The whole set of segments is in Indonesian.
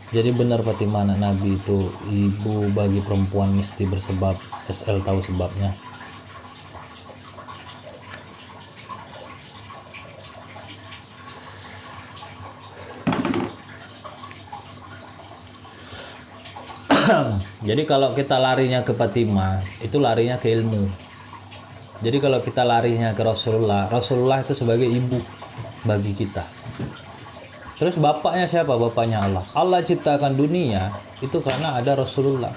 Jadi benar Fatimah anak Nabi itu ibu bagi perempuan mesti bersebab. SL tahu sebabnya. Jadi kalau kita larinya ke Fatimah, itu larinya ke ilmu. Jadi kalau kita larinya ke Rasulullah, Rasulullah itu sebagai ibu bagi kita. Terus bapaknya siapa? Bapaknya Allah. Allah ciptakan dunia itu karena ada Rasulullah.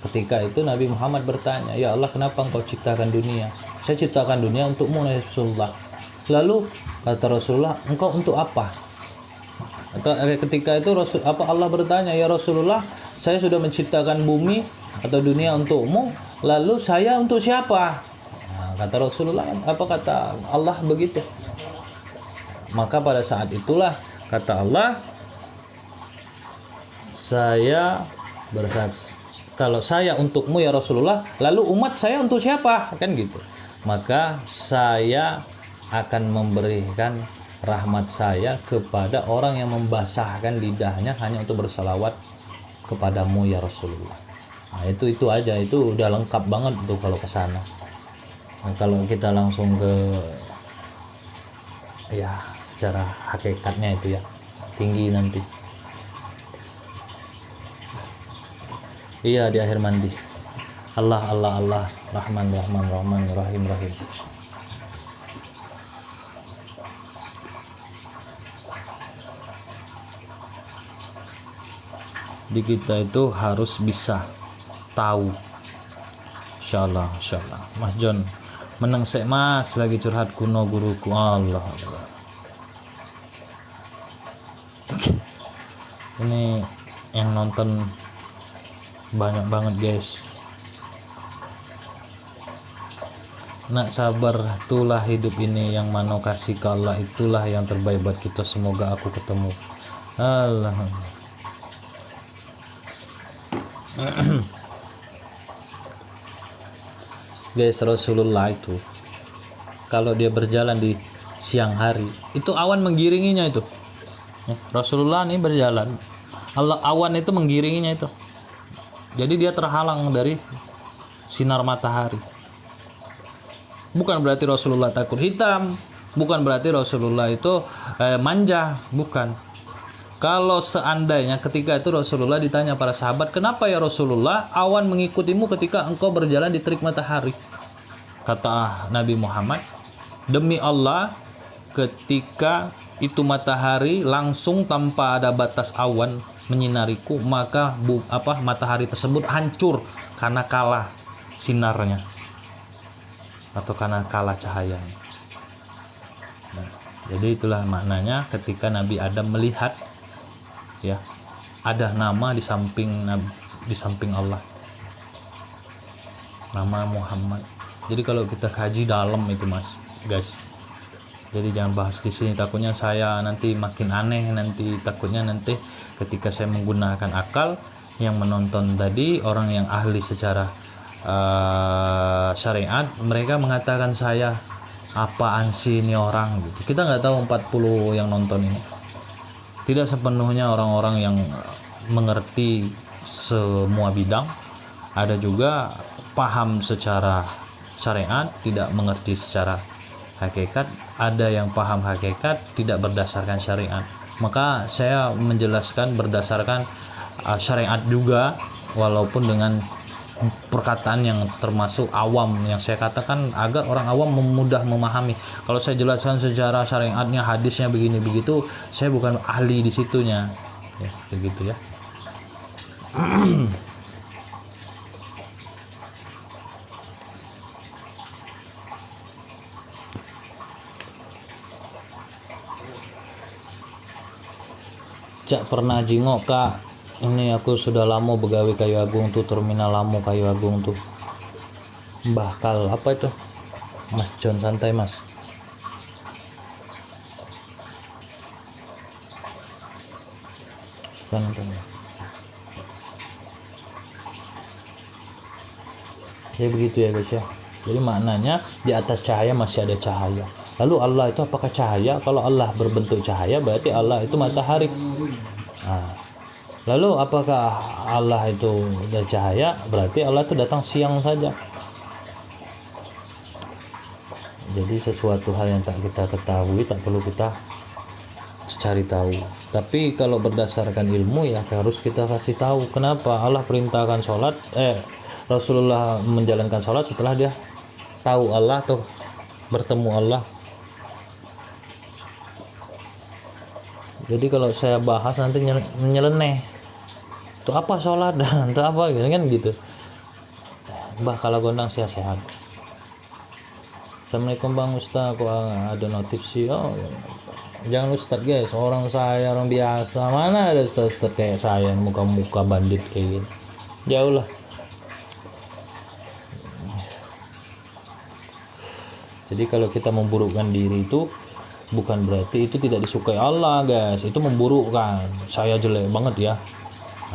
Ketika itu Nabi Muhammad bertanya, "Ya Allah, kenapa engkau ciptakan dunia?" "Saya ciptakan dunia untukmu, ya Rasulullah." Lalu kata Rasulullah, "Engkau untuk apa?" Atau ketika itu Allah bertanya, "Ya Rasulullah, saya sudah menciptakan bumi atau dunia untukmu, lalu saya untuk siapa?" Nah, kata Rasulullah, kata Allah begitu. Maka pada saat itulah kata Allah, "Saya bersaksi, kalau saya untukmu ya Rasulullah, lalu umat saya untuk siapa?" Kan gitu. Maka saya akan memberikan rahmat saya kepada orang yang membasahkan lidahnya hanya untuk bersalawat kepadamu ya Rasulullah. Nah, itu aja, itu udah lengkap banget tuh kalau ke sana. Nah, kalau kita langsung ke ya secara hakikatnya itu ya tinggi nanti. Iya, di akhir mandi. Allah Allah Allah, Rahman Rahman Rahman Rahim Rahim. Di kita itu harus bisa tahu. Insyaallah, insyaallah. Mas John meneng sek Mas, lagi curhat kuno guruku. Allah Allah. Ini yang nonton banyak banget guys. Nak sabar, itulah hidup ini, yang mana kasih ke Allah itulah yang terbaik buat kita. Semoga aku ketemu. Allah. Guys, Rasulullah itu kalau dia berjalan di siang hari itu awan menggiringinya itu. Rasulullah ini berjalan, awan itu menggiringinya itu. Jadi dia terhalang dari sinar matahari. Bukan berarti Rasulullah takut hitam, bukan berarti Rasulullah itu manja, bukan. Kalau seandainya ketika itu Rasulullah ditanya para sahabat, "Kenapa ya Rasulullah awan mengikutimu ketika engkau berjalan di terik matahari?" Kata Nabi Muhammad, "Demi Allah, ketika itu matahari langsung tanpa ada batas awan menyinariku, maka matahari tersebut hancur karena kalah sinarnya atau karena kalah cahayanya." Nah, jadi itulah maknanya ketika Nabi Adam melihat ya ada nama di samping Allah, nama Muhammad. Jadi kalau kita kaji dalam itu guys. Jadi jangan bahas di sini, takutnya saya nanti makin aneh, takutnya nanti ketika saya menggunakan akal, yang menonton tadi orang yang ahli secara syariat, mereka mengatakan saya apaan sih ini orang gitu. Kita nggak tahu 40 yang nonton ini. Tidak sepenuhnya orang-orang yang mengerti semua bidang. Ada juga paham secara syariat, tidak mengerti secara hakikat. Ada yang paham hakikat, tidak berdasarkan syariat. Maka saya menjelaskan berdasarkan syariat juga, walaupun dengan perkataan yang termasuk awam, yang saya katakan agar orang awam mudah memahami. Kalau saya jelaskan secara syariatnya, hadisnya begini begitu, saya bukan ahli di situnya ya, begitu ya. Cak pernah jingok kak, ini aku sudah lama begawe Kayu Agung tuh, terminal Lamu Kayu Agung tuh. Bakal apa itu? Mas John, santai Mas. Ya begitu ya guys ya. Jadi maknanya di atas cahaya masih ada cahaya. Lalu Allah itu apakah cahaya? Kalau Allah berbentuk cahaya berarti Allah itu matahari. Nah, Lalu apakah Allah itu dari cahaya? Berarti Allah itu datang siang saja. Jadi sesuatu hal yang tak kita ketahui tak perlu kita cari tahu. Tapi kalau berdasarkan ilmu ya harus kita kasih tahu. Kenapa Allah perintahkan sholat, Rasulullah menjalankan sholat setelah dia tahu Allah atau bertemu Allah. Jadi kalau saya bahas nanti nyeleneh, itu apa sholat dan itu apa gitu kan gitu. Mbah kalau gondang sehat. Assalamualaikum Bang Ustaz, kok ada notif sih? Oh, jangan Ustaz guys, orang saya orang biasa, mana ada Ustaz kayak saya muka-muka bandit kayak gitu. Jauh lah. Jadi kalau kita memburukkan diri itu bukan berarti itu tidak disukai Allah guys, itu memburukkan. Saya jelek banget ya,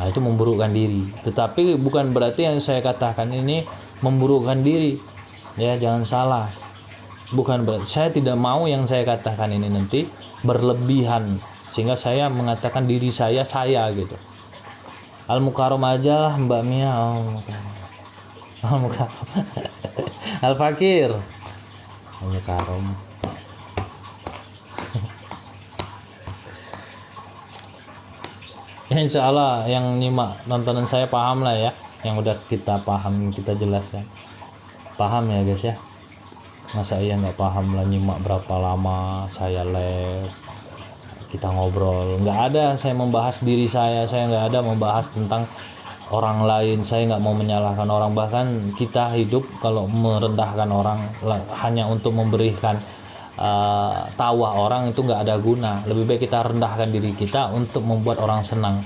nah itu memburukkan diri. Tetapi bukan berarti yang saya katakan ini memburukkan diri ya, jangan salah. Bukan berarti saya tidak mau yang saya katakan ini nanti berlebihan sehingga saya mengatakan diri saya gitu. Al-Mukarram aja lah Mbak Mia. Al-Mukarram. Al-Fakir. Al-Mukarram. Ya, insya Allah yang nyimak nontonan saya paham lah ya, yang udah kita paham, kita jelaskan paham ya guys ya. Masa iya nggak paham lah nyimak berapa lama saya live kita ngobrol. Nggak ada saya membahas diri saya nggak ada membahas tentang orang lain. Saya nggak mau menyalahkan orang, bahkan kita hidup kalau merendahkan orang hanya untuk memberikan tawa orang itu nggak ada guna. Lebih baik kita rendahkan diri kita untuk membuat orang senang.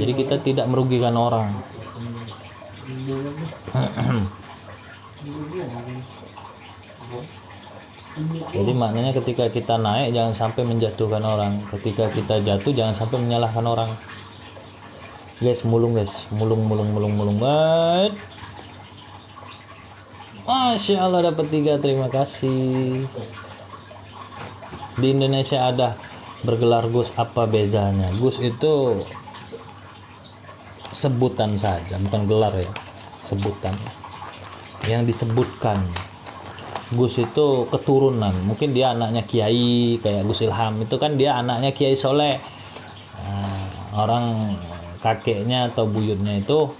Jadi kita tidak merugikan orang. Jadi maknanya ketika kita naik jangan sampai menjatuhkan orang, ketika kita jatuh jangan sampai menyalahkan orang. Guys, mulung banget. Masya Allah dapat 3, terima kasih. Di Indonesia ada bergelar Gus, apa bezanya? Gus itu sebutan saja, bukan gelar ya, sebutan yang disebutkan. Gus itu keturunan, mungkin dia anaknya kiai kayak Gus Ilham, itu kan dia anaknya Kiai Soleh. Orang kakeknya atau buyutnya itu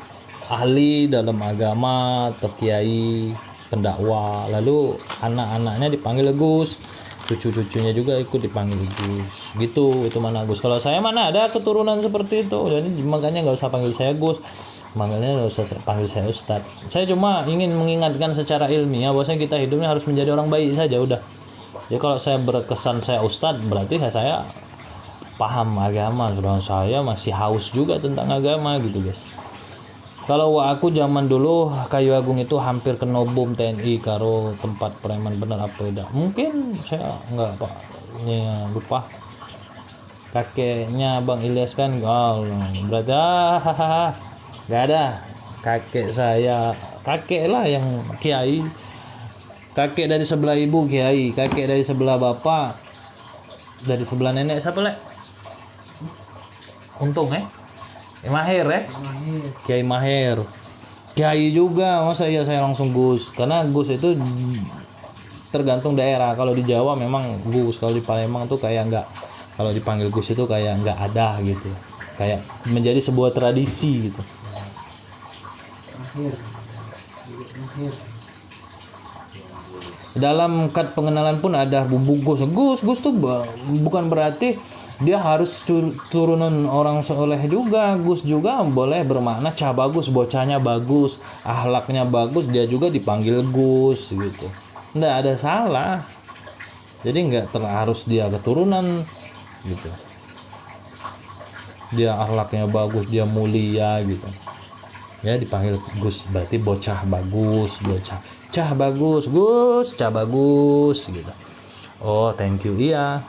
ahli dalam agama atau kiai pendakwah, lalu anak-anaknya dipanggil Gus, cucu-cucunya juga ikut dipanggil Gus gitu. Itu mana Gus, kalau saya mana ada keturunan seperti itu, jadi makanya nggak usah panggil saya Gus, makanya nggak usah panggil saya Ustadz. Saya cuma ingin mengingatkan secara ilmiah bahwasanya kita hidupnya harus menjadi orang baik saja udah. Jadi kalau saya berkesan saya Ustadz berarti saya paham agama, sedangkan saya masih haus juga tentang agama gitu guys. Kalau aku zaman dulu Kayu Agung itu hampir kena bom TNI karo tempat preman, bener apa tidak? Mungkin saya enggak Pak, lupa. Kakeknya Bang Ilyas kan, berarti nggak ada. Kakek saya, kakek lah yang kiai, kakek dari sebelah ibu kiai, kakek dari sebelah bapak, dari sebelah nenek siapa lek? Untung Maher Kiai Maher. Kiai juga, masa iya saya langsung Gus, karena Gus itu tergantung daerah. Kalau di Jawa memang Gus, kalau di Palembang tuh kayak enggak, kalau dipanggil Gus itu kayak enggak ada gitu, kayak menjadi sebuah tradisi gitu. Dalam kad pengenalan pun ada bumbu Gus. Gus tuh bukan berarti dia harus turunan orang soleh juga. Gus juga boleh bermakna cah bagus, bocahnya bagus, akhlaknya bagus, dia juga dipanggil Gus gitu. Nggak ada salah. Jadi nggak harus dia keturunan gitu. Dia akhlaknya bagus, dia mulia gitu, ya dipanggil Gus, berarti bocah bagus, cah bagus, Gus, cah bagus gitu. Oh, thank you. Iya.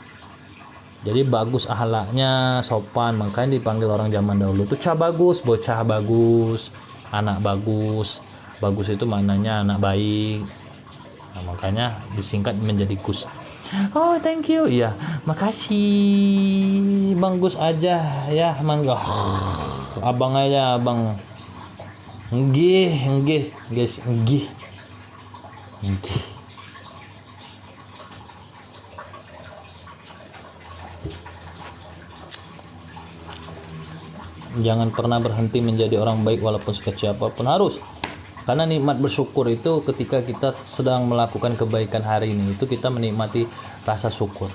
Jadi bagus akhlaknya, sopan, makanya dipanggil orang zaman dahulu tuh cah bagus, bocah bagus, anak bagus. Bagus itu maknanya anak baik. Nah, makanya disingkat menjadi Gus. Oh, thank you. Iya, makasih Bang Gus aja ya, mangga. abang aja abang. Nggih guys, nggih. Jangan pernah berhenti menjadi orang baik walaupun sekecil apapun, harus. Karena nikmat bersyukur itu ketika kita sedang melakukan kebaikan hari ini, itu kita menikmati rasa syukur.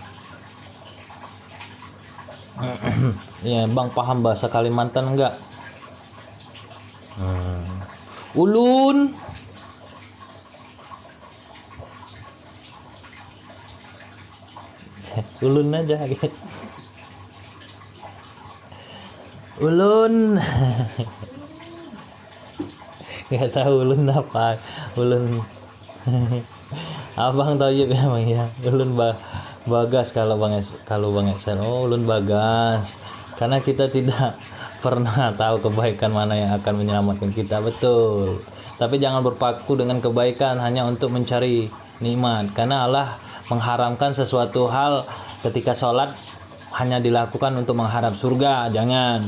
Ya, Bang paham bahasa Kalimantan enggak? Ulun. Ulun aja guys. Ulun. Nggak tahu ulun apa. Ulun. Abang tahu ya memang ya. Ulun Bagas kalau Bang Excel. Oh, ulun Bagas. Karena kita tidak pernah tahu kebaikan mana yang akan menyelamatkan kita, betul. Tapi jangan berpaku dengan kebaikan hanya untuk mencari nikmat, karena Allah mengharamkan sesuatu hal ketika sholat hanya dilakukan untuk mengharap surga, jangan.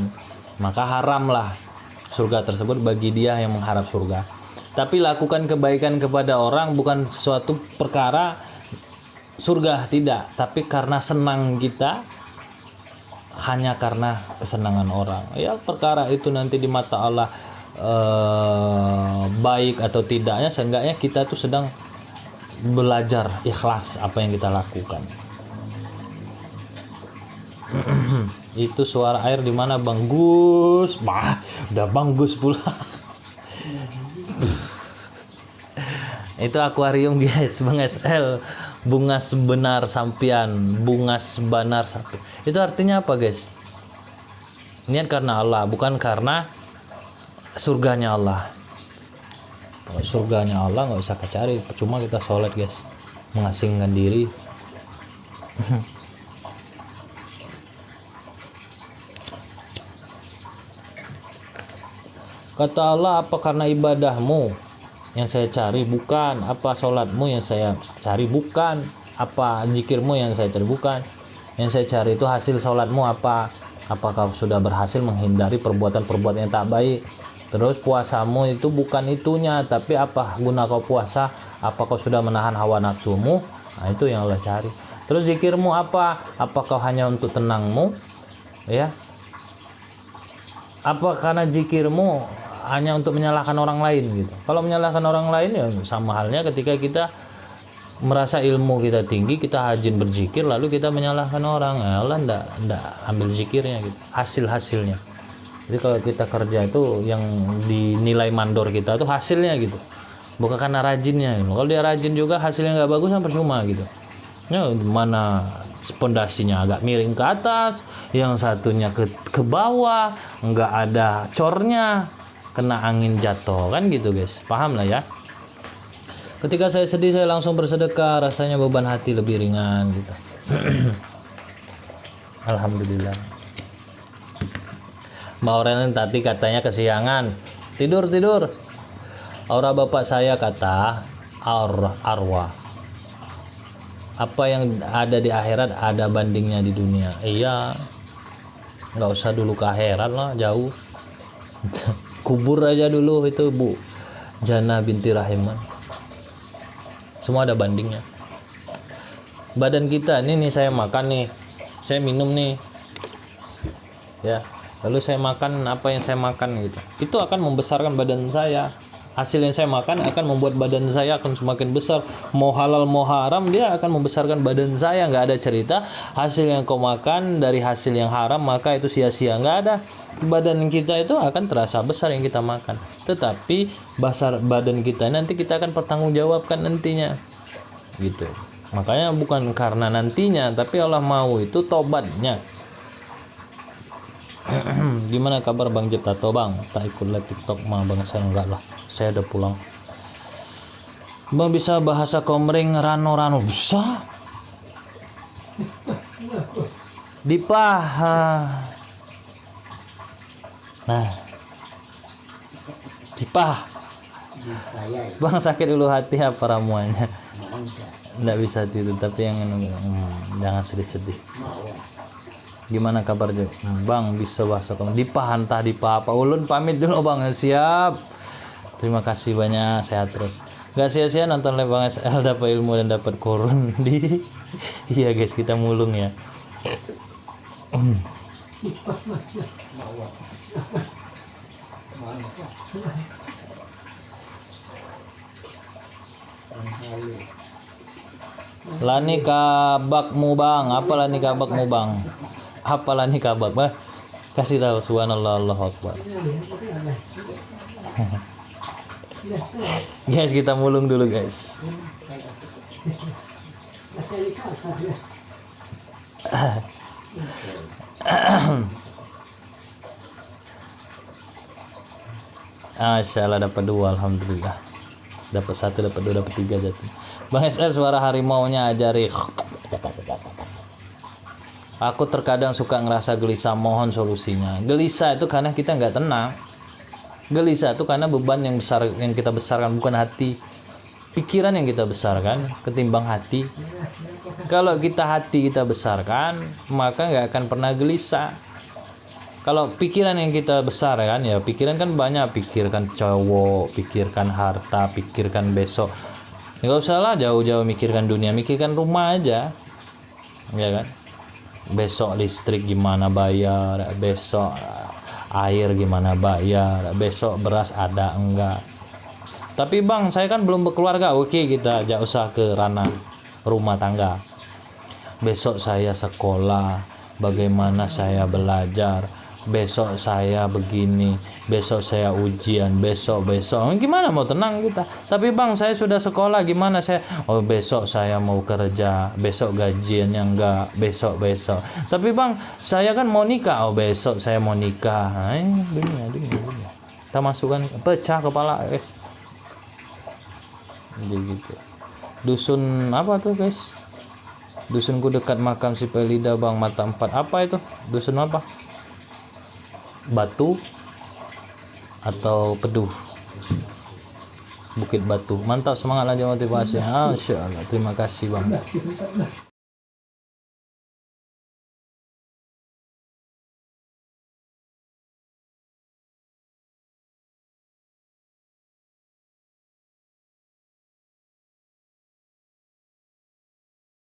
Maka haramlah surga tersebut bagi dia yang mengharap surga. Tapi lakukan kebaikan kepada orang bukan sesuatu perkara surga, tidak, tapi karena senang kita, hanya karena kesenangan orang. Ya, perkara itu nanti di mata Allah baik atau tidaknya, seenggaknya kita tuh sedang belajar ikhlas apa yang kita lakukan. Itu suara air di mana Bang Gus? Udah Bang Gus pula. Itu akuarium guys, Bang SL. Bungas benar sampian, bungas banar sampian. Itu artinya apa guys? Niat karena Allah, bukan karena surganya Allah. Kalau surganya Allah nggak usah cari, percuma kita sholat guys, mengasingkan diri. Kata Allah, apa karena ibadahmu yang saya cari? Bukan. Apa sholatmu yang saya cari? Bukan. Apa zikirmu yang saya cari? Bukan. Yang saya cari itu hasil sholatmu apa? Apakah sudah berhasil menghindari perbuatan-perbuatan yang tak baik? Terus puasamu itu bukan itunya, tapi apa guna kau puasa? Apa kau sudah menahan hawa nafsumu? Nah, itu yang Allah cari. Terus zikirmu apa? Apa kau hanya untuk tenangmu? Ya. Apa karena zikirmu hanya untuk menyalahkan orang lain gitu? Kalau menyalahkan orang lain ya sama halnya ketika kita merasa ilmu kita tinggi, kita rajin berzikir lalu kita menyalahkan orang. Nah, Allah ndak ambil zikirnya gitu, hasilnya. Jadi kalau kita kerja itu yang dinilai mandor kita itu hasilnya gitu, bukan karena rajinnya gitu. Kalau dia rajin juga hasilnya nggak bagus, kan percuma gitu. Ya, mana pondasinya agak miring ke atas, yang satunya ke bawah, nggak ada cornya, kena angin jatuh, kan gitu guys. Paham lah ya. Ketika saya sedih, saya langsung bersedekah, rasanya beban hati lebih ringan gitu. Alhamdulillah. Mbak Oren tadi katanya kesiangan, tidur. Aura bapak saya kata arwah. Apa yang ada di akhirat ada bandingnya di dunia. Iya, nggak usah dulu ke akhirat lah, jauh. Kubur aja dulu itu Bu Jana binti Rahiman. Semua ada bandingnya. Badan kita ini nih, saya makan nih, saya minum nih, ya. Lalu saya makan apa yang saya makan gitu. Itu akan membesarkan badan saya. Hasil yang saya makan akan membuat badan saya akan semakin besar. Mau halal mau haram, dia akan membesarkan badan saya. Nggak ada cerita hasil yang kau makan dari hasil yang haram maka itu sia-sia. Nggak ada. Badan kita itu akan terasa besar yang kita makan. Tetapi besar badan kita nanti kita akan pertanggungjawabkan nantinya. Gitu. Makanya bukan karena nantinya, tapi Allah mau itu tobatnya. Gimana kabar Bang Jeptato Bang? Tak ikut live TikTok mah Bang, saya enggak lah. Saya udah pulang. Bang bisa bahasa komering rano bisa? Dipah. Nah. Dipah. Bang sakit ulu hati apa ramuannya? Enggak bisa tidur, tapi yang jangan sedih-sedih. Gimana kabar Jo? Bang bisa bahasa kamu dipahantah di apa ulun pamit dulu bang. Siap, terima kasih banyak, sehat terus. Gak sia-sia nonton live Bang SL, dapat ilmu dan dapat korun di iya guys, kita mulung ya. Lani kabakmu bang, apa lani kabakmu bang? Apa lani kabak bang? Kasih tahu, subhanallah, Allahu Akbar. Guys, kita mulung dulu guys. Masyaallah dapat 2, alhamdulillah. Dapat 1, dapat 2, dapat 3 jatuh. Bang SL suara harimaunya ajari. Aku terkadang suka ngerasa gelisah, mohon solusinya. Gelisah itu karena kita nggak tenang. Gelisah itu karena beban yang besar yang kita besarkan, bukan hati. Pikiran yang kita besarkan ketimbang hati. Kalau hati kita besarkan, maka nggak akan pernah gelisah. Kalau pikiran yang kita besarkan, ya pikiran kan banyak. Pikirkan cowok, pikirkan harta, pikirkan besok. Nggak usah lah jauh-jauh mikirkan dunia, mikirkan rumah aja, ya kan. Besok listrik gimana bayar, besok air gimana bayar, besok beras ada enggak. Tapi bang, saya kan belum berkeluarga. Oke, kita ajak usah ke ranah rumah tangga. Besok saya sekolah, bagaimana saya belajar, besok saya begini, besok saya ujian, besok gimana mau tenang kita. Tapi bang, saya sudah sekolah, gimana saya, oh besok saya mau kerja, besok gajiannya enggak, besok. Tapi bang, saya kan mau nikah, oh besok saya mau nikah. Dunia. Kita masukkan, pecah kepala guys. Jadi gitu. Dusun apa tuh guys? Dusunku dekat makam si Pelida bang, mata 4. Apa itu? Dusun apa? Batu atau Peduh? Bukit Batu. Mantap, semangat aja motivasi. Masya Allah, terima kasih bang.